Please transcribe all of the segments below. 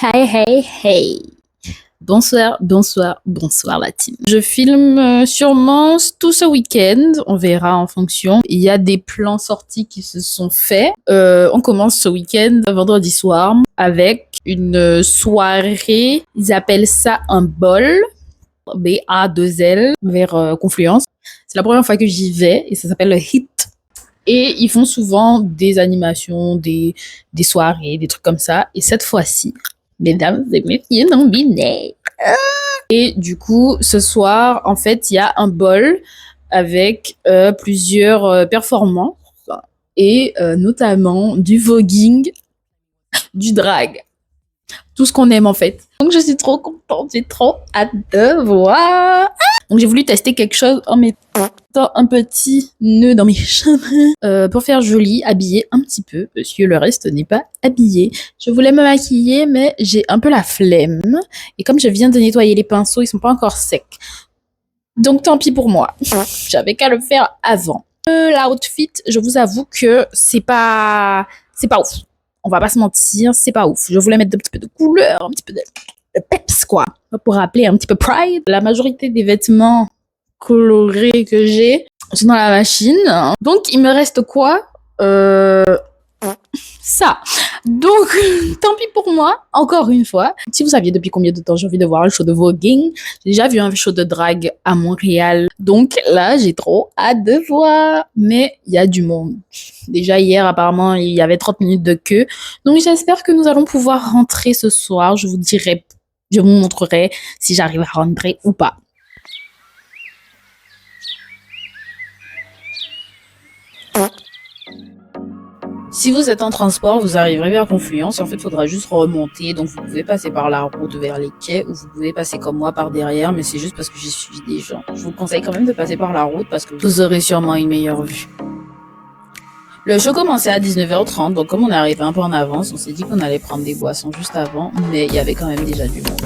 Hey, hey, hey. Bonsoir, bonsoir, bonsoir la team. Je filme sûrement tout ce week-end, on verra en fonction. Il y a des plans sortis qui se sont faits. On commence ce week-end, vendredi soir, avec une soirée, ils appellent ça un bol, B-A-2-L, vers Confluence. C'est la première fois que j'y vais et ça s'appelle le HIT. Et ils font souvent des animations, des soirées, des trucs comme ça. Et cette fois-ci, mesdames et messieurs non binaires. Et du coup, ce soir, en fait, il y a un bol avec plusieurs performances et notamment du voguing, du drag. Tout ce qu'on aime en fait. Donc je suis trop contente, j'ai trop hâte de voir. Donc j'ai voulu tester quelque chose en mettant un petit nœud dans mes cheveux pour faire joli, habiller un petit peu, parce que le reste n'est pas habillé. Je voulais me maquiller, mais j'ai un peu la flemme. Et comme je viens de nettoyer les pinceaux, ils sont pas encore secs. Donc tant pis pour moi. J'avais qu'à le faire avant. L'outfit, je vous avoue que c'est pas ouf. On va pas se mentir, c'est pas ouf. Je voulais mettre un petit peu de couleur, un petit peu de peps, quoi. Pour rappeler un petit peu Pride. La majorité des vêtements colorés que j'ai sont dans la machine. Donc, il me reste quoi ça. Donc, tant pis pour moi, encore une fois. Si vous saviez depuis combien de temps j'ai envie de voir le show de voguing, j'ai déjà vu un show de drague à Montréal. Donc là, j'ai trop hâte de voir. Mais il y a du monde. Déjà hier, apparemment, il y avait 30 minutes de queue. Donc j'espère que nous allons pouvoir rentrer ce soir. Je vous montrerai si j'arrive à rentrer ou pas. Si vous êtes en transport, vous arriverez vers Confluence et en fait, il faudra juste remonter. Donc, vous pouvez passer par la route vers les quais ou vous pouvez passer comme moi par derrière, mais c'est juste parce que j'ai suivi des gens. Je vous conseille quand même de passer par la route parce que vous aurez sûrement une meilleure vue. Le show commençait à 19h30, donc comme on est arrivé un peu en avance, on s'est dit qu'on allait prendre des boissons juste avant, mais il y avait quand même déjà du monde.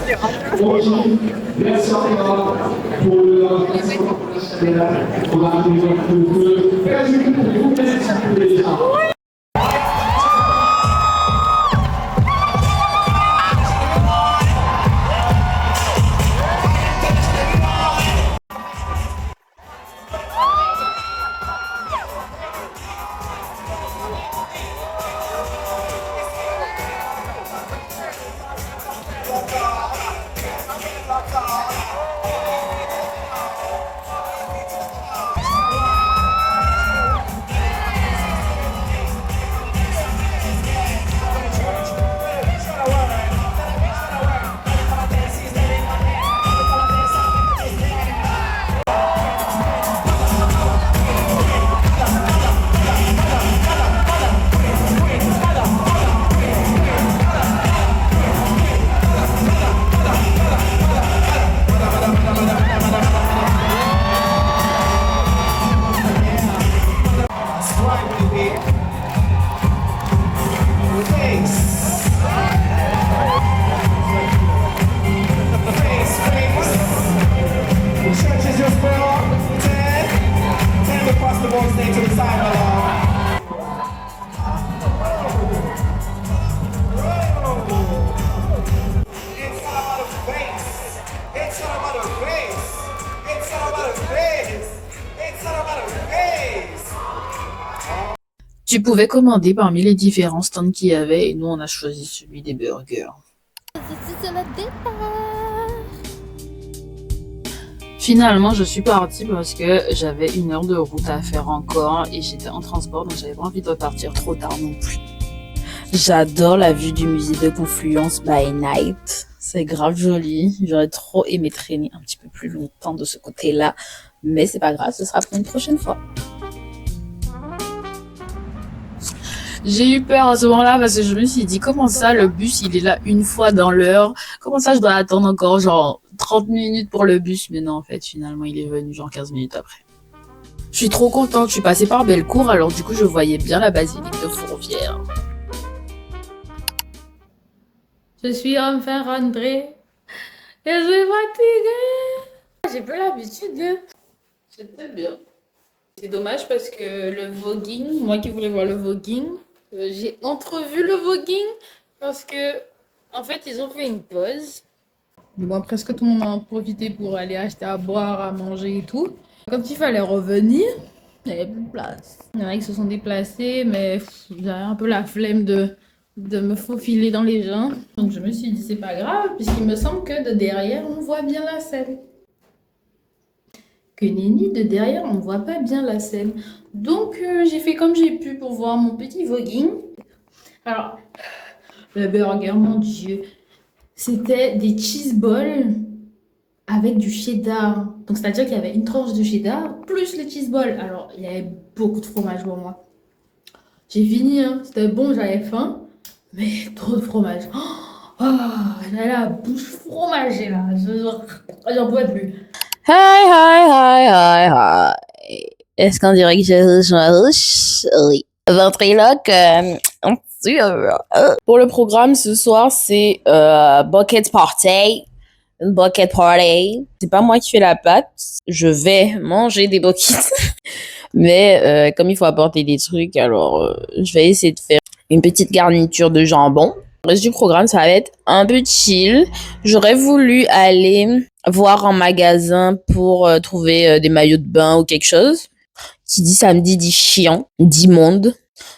Tu pouvais commander parmi les différents stands qu'il y avait et nous on a choisi celui des burgers. Finalement, je suis partie parce que j'avais 1 heure de route à faire encore et j'étais en transport donc j'avais pas envie de partir trop tard non plus. J'adore la vue du musée de Confluence by night. C'est grave joli. J'aurais trop aimé traîner un petit peu plus longtemps de ce côté-là. Mais c'est pas grave, ce sera pour une prochaine fois. J'ai eu peur à ce moment-là parce que je me suis dit, comment ça, le bus, il est là une fois dans l'heure? Comment ça, je dois attendre encore genre 30 minutes pour le bus? Mais non, en fait, finalement, il est venu genre 15 minutes après. Je suis trop contente. Je suis passée par Bellecour, alors du coup, je voyais bien la basilique de Fourvière. Je suis enfin rentrée. Je suis fatiguée. J'ai pas l'habitude. C'était bien. C'est dommage parce que le voguing, moi qui voulais voir le voguing, j'ai entrevu le voguing parce que En fait, ils ont fait une pause. Bon, presque tout le monde en a profité pour aller acheter à boire, à manger et tout. Quand il fallait revenir, il n'y avait plus de place. Il y en a qui se sont déplacés, mais j'avais un peu la flemme de me faufiler dans les gens. Donc je me suis dit, c'est pas grave, puisqu'il me semble que de derrière, on voit bien la scène. Que nenni, de derrière, on ne voit pas bien la scène. Donc j'ai fait comme j'ai pu pour voir mon petit voguing. Alors, le burger, mon Dieu, c'était des cheese balls avec du cheddar. Donc, c'est-à-dire qu'il y avait une tranche de cheddar plus le cheese ball. Alors, il y avait beaucoup de fromage pour moi. J'ai fini, hein. C'était bon, j'avais faim. Mais trop de fromage. Oh, j'avais la bouche fromagée là. J'en pouvais plus. Hi, hi, hi, hi, hi. Est-ce qu'on dirait que je oui. Ventriloque, sûr. Pour le programme ce soir, c'est bucket party. Une bucket party. C'est pas moi qui fais la pâte. Je vais manger des buckets. Mais comme il faut apporter des trucs, alors je vais essayer de faire une petite garniture de jambon. Le reste du programme, ça va être un peu chill. J'aurais voulu aller voir en magasin pour trouver des maillots de bain ou quelque chose. Qui dit samedi dit chiant, dit monde.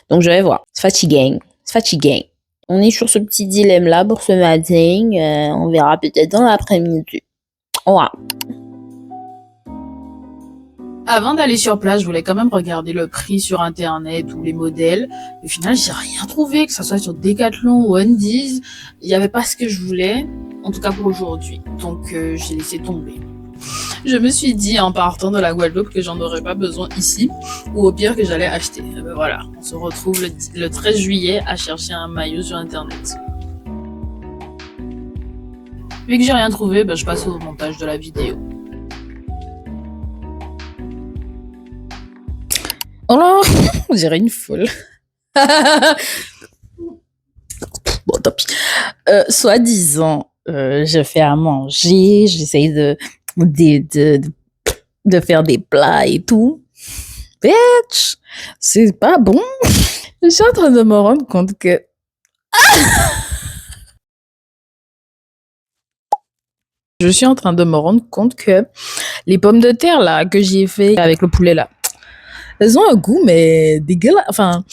Donc je vais voir. C'est fatigué. C'est fatigué. On est sur ce petit dilemme-là pour ce matin. On verra peut-être dans l'après-midi. Voilà. Avant d'aller sur place, je voulais quand même regarder le prix sur internet ou les modèles. Au final, j'ai rien trouvé, que ce soit sur Decathlon ou Undies. Il n'y avait pas ce que je voulais, en tout cas pour aujourd'hui. Donc j'ai laissé tomber. Je me suis dit en partant de la Guadeloupe que j'en aurais pas besoin ici, ou au pire que j'allais acheter. Ben voilà, on se retrouve le 13 juillet à chercher un maillot sur internet. Vu que j'ai rien trouvé, ben je passe au montage de la vidéo. Oh là, on dirait une folle. Bon, tant pis. Soi-disant, je fais à manger, j'essaye de faire des plats et tout. Bitch, c'est pas bon. Je suis en train de me rendre compte que... Je suis en train de me rendre compte que les pommes de terre là que j'ai fait avec le poulet là, elles ont un goût mais dégueulasse. Enfin,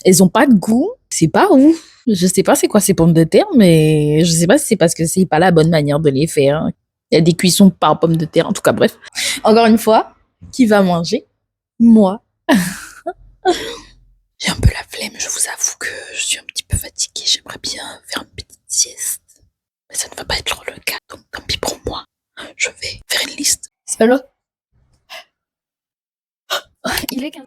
elles ont pas de goût. C'est pas ouf. Je sais pas c'est quoi ces pommes de terre, mais je sais pas si c'est parce que c'est pas la bonne manière de les faire. Il y a des cuissons par pommes de terre, en tout cas, bref. Encore une fois, qui va manger? Moi. J'ai un peu la flemme, je vous avoue que je suis un petit peu fatiguée. J'aimerais bien faire une petite sieste. Mais ça ne va pas être le cas, donc tant pis pour moi. Je vais faire une liste. Salut. Il est 15.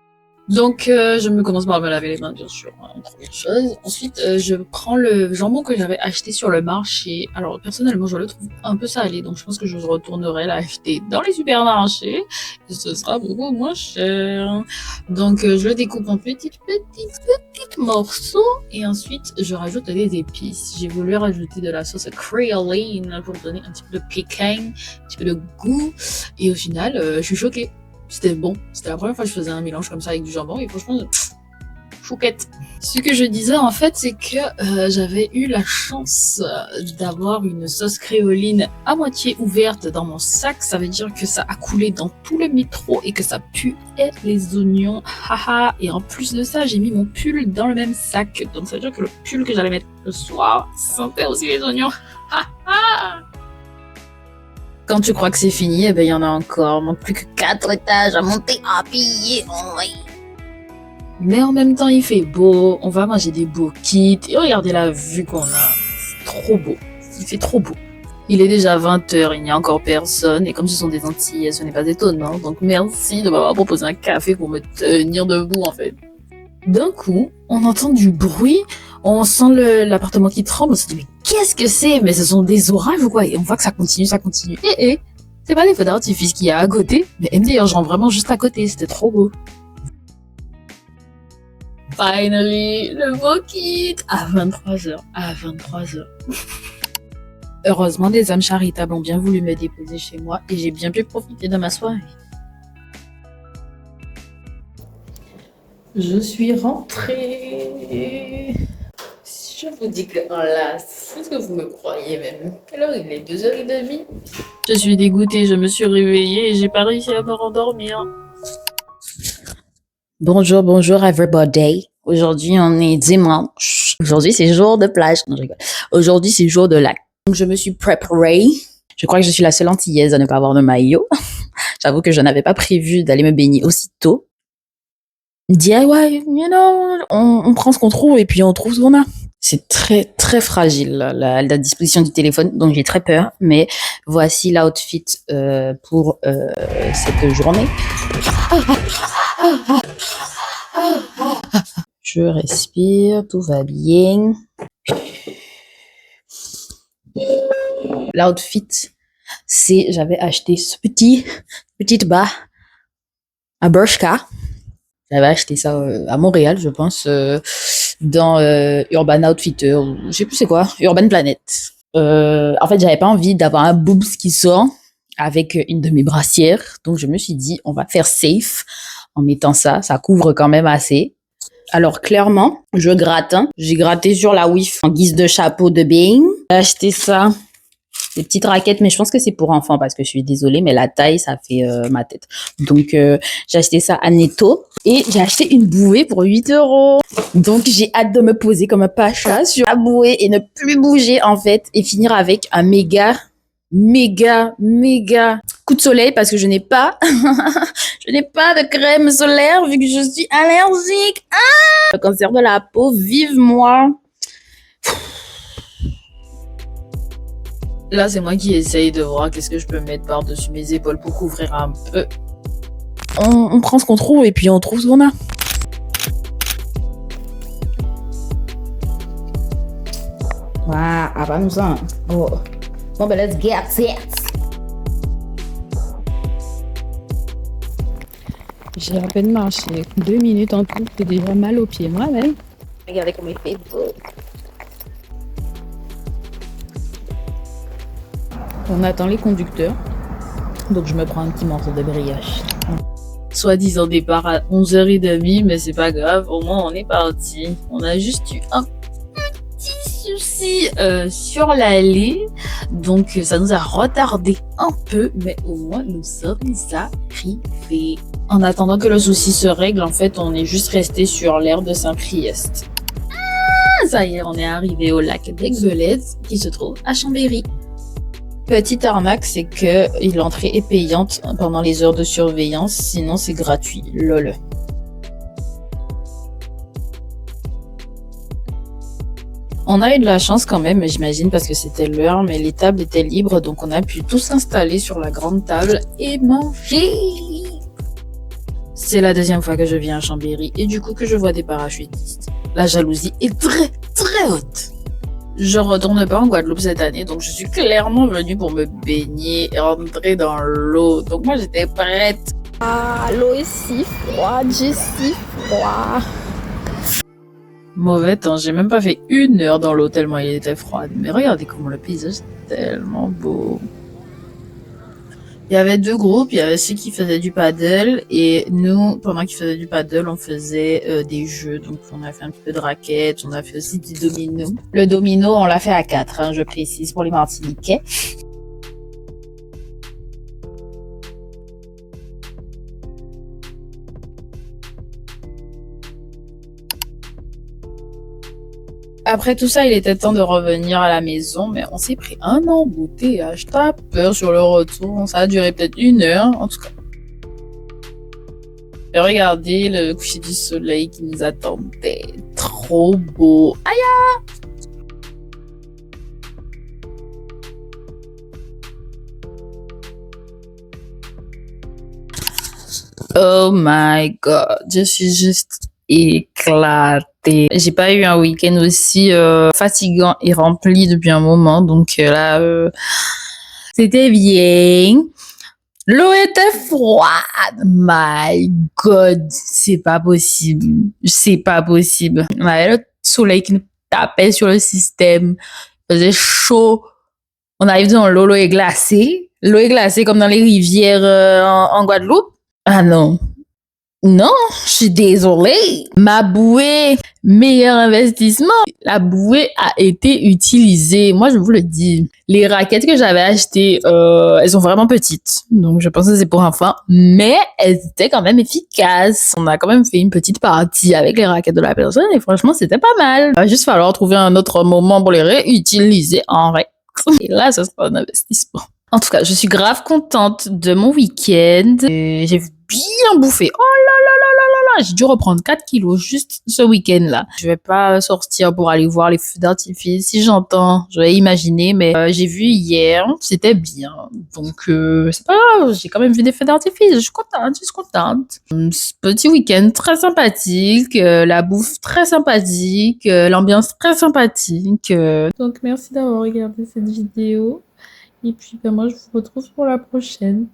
Donc, je me commence par me laver les mains, bien sûr, hein, première chose. Ensuite, je prends le jambon que j'avais acheté sur le marché. Alors, personnellement, je le trouve un peu salé, donc je pense que je retournerai l'acheter dans les supermarchés. Et ce sera beaucoup moins cher. Donc, je le découpe en petits morceaux. Et ensuite, je rajoute des épices. J'ai voulu rajouter de la sauce créoline pour donner un petit peu de piquant, un petit peu de goût. Et au final, je suis choquée. C'était bon. C'était la première fois que je faisais un mélange comme ça avec du jambon et franchement, chouquette. Ce que je disais en fait, c'est que j'avais eu la chance d'avoir une sauce créoline à moitié ouverte dans mon sac. Ça veut dire que ça a coulé dans tout le métro et que ça puait les oignons. Haha. Et en plus de ça, j'ai mis mon pull dans le même sac. Donc ça veut dire que le pull que j'allais mettre le soir sentait aussi les oignons. Haha. Quand tu crois que c'est fini, eh ben, il y en a encore. Il manque plus que 4 étages à monter, à piller. Mais en même temps, il fait beau. On va manger des beaux kits. Et regardez la vue qu'on a. C'est trop beau. Il fait trop beau. Il est déjà 20h, il n'y a encore personne. Et comme ce sont des Antilles, ce n'est pas étonnant. Donc merci de m'avoir proposé un café pour me tenir debout, en fait. D'un coup, on entend du bruit. On sent l'appartement qui tremble. On se dit, mais qu'est-ce que c'est? Mais ce sont des orages ou quoi? Et on voit que ça continue, ça continue. C'est pas des feux d'artifice qu'il y a à côté. Mais MDR, genre vraiment juste à côté. C'était trop beau. Finally, le beau kit à 23h. À 23h. Heureusement, des âmes charitables ont bien voulu me déposer chez moi et j'ai bien pu profiter de ma soirée. Je suis rentrée. Si je vous dis que là, Est-ce que vous me croyez même? Quelle heure il est? 2h30. Je suis dégoûtée, je me suis réveillée et j'ai pas réussi à me rendormir. Bonjour, bonjour everybody. Aujourd'hui, on est dimanche. Aujourd'hui, c'est jour de plage. Non, je rigole. Aujourd'hui, c'est jour de lac. Donc, je me suis préparée. Je crois que je suis la seule antillaise à ne pas avoir de maillot. J'avoue que je n'avais pas prévu d'aller me baigner aussitôt. DIY, on prend ce qu'on trouve et puis on trouve ce qu'on a. C'est très, très fragile, la disposition du téléphone, donc j'ai très peur. Mais voici l'outfit pour cette journée. Je respire, tout va bien. L'outfit, j'avais acheté ce petite bas à Bershka. J'avais acheté ça à Montréal, je pense, dans Urban Outfitter, ou je sais plus c'est quoi, Urban Planet. En fait, j'avais pas envie d'avoir un boobs qui sort avec une de mes brassières, donc je me suis dit, on va faire safe en mettant ça couvre quand même assez. Alors clairement, je gratte, j'ai gratté sur la WIF en guise de chapeau de bain. J'ai acheté ça, des petites raquettes, mais je pense que c'est pour enfants parce que je suis désolée, mais la taille, ça fait ma tête. Donc, j'ai acheté ça à Netto et j'ai acheté une bouée pour 8€. Donc, j'ai hâte de me poser comme un pacha sur la bouée et ne plus bouger, en fait, et finir avec un méga coup de soleil parce que je n'ai pas, je n'ai pas de crème solaire vu que je suis allergique. Ah! Le cancer de la peau, vive moi! Là, c'est moi qui essaye de voir qu'est-ce que je peux mettre par-dessus mes épaules pour couvrir un peu. On prend ce qu'on trouve et puis on trouve ce qu'on a. Wow, vamos lá. Oh. Bon, ben, let's get it. J'ai à peine marché 2 minutes en tout, j'ai déjà mal aux pieds moi-même. Regardez comme il fait beau. On attend les conducteurs, donc je me prends un petit morceau de brioche. Soi-disant départ à 11h30, mais c'est pas grave, au moins on est parti. On a juste eu un petit souci sur l'allée, donc ça nous a retardé un peu, mais au moins nous sommes arrivés. En attendant que le souci se règle, en fait, on est juste resté sur l'aire de Saint-Priest. Ah, ça y est, on est arrivé au lac d'Aiguebelette, qui se trouve à Chambéry. Petite arnaque, c'est que l'entrée est payante pendant les heures de surveillance, sinon c'est gratuit. Lol. On a eu de la chance quand même, j'imagine, parce que c'était l'heure, mais les tables étaient libres, donc on a pu tous s'installer sur la grande table et manger. C'est la deuxième fois que je viens à Chambéry et du coup que je vois des parachutistes. La jalousie est très très haute. Je retourne pas en Guadeloupe cette année, donc je suis clairement venue pour me baigner et rentrer dans l'eau. Donc moi j'étais prête. Ah, l'eau est si froide, j'ai si froid. Mauvais temps, j'ai même pas fait 1 heure dans l'eau tellement il était froid. Mais regardez comment le paysage est tellement beau. Il y avait 2 groupes, il y avait ceux qui faisaient du paddle et nous, pendant qu'ils faisaient du paddle, on faisait des jeux. Donc on a fait un petit peu de raquettes, on a fait aussi du domino. Le domino, on l'a fait à 4, je précise, pour les Martiniquais. Après tout ça, il était temps de revenir à la maison, mais on s'est pris un embouteillage. T'as peur sur le retour, ça a duré peut-être 1 heure, en tout cas. Et regardez le coucher du soleil qui nous attendait. Trop beau. Aïe! Oh my god, je suis juste éclatée. J'ai pas eu un week-end aussi fatigant et rempli depuis un moment, donc là, c'était bien. L'eau était froide. My god, c'est pas possible. C'est pas possible. On avait le soleil qui nous tapait sur le système. Il faisait chaud. On arrive dans l'eau, l'eau est glacée. L'eau est glacée comme dans les rivières en Guadeloupe. Ah non. Non, je suis désolée. Ma bouée, meilleur investissement. La bouée a été utilisée. Moi, je vous le dis. Les raquettes que j'avais achetées, elles sont vraiment petites. Donc, je pense que c'est pour enfants. Mais elles étaient quand même efficaces. On a quand même fait une petite partie avec les raquettes de la personne. Et franchement, c'était pas mal. Il va juste falloir trouver un autre moment pour les réutiliser en vrai. Et là, ce sera un investissement. En tout cas, je suis grave contente de mon week-end. J'ai bien bouffé. Oh là là là là là là. J'ai dû reprendre 4 kilos juste ce week-end-là. Je vais pas sortir pour aller voir les feux d'artifice. Si j'entends, je vais imaginer. Mais j'ai vu hier, c'était bien. Donc, c'est pas grave. J'ai quand même vu des feux d'artifice. Je suis contente, je suis contente. Ce petit week-end très sympathique. La bouffe très sympathique. L'ambiance très sympathique. Donc, merci d'avoir regardé cette vidéo. Et puis, moi, je vous retrouve pour la prochaine.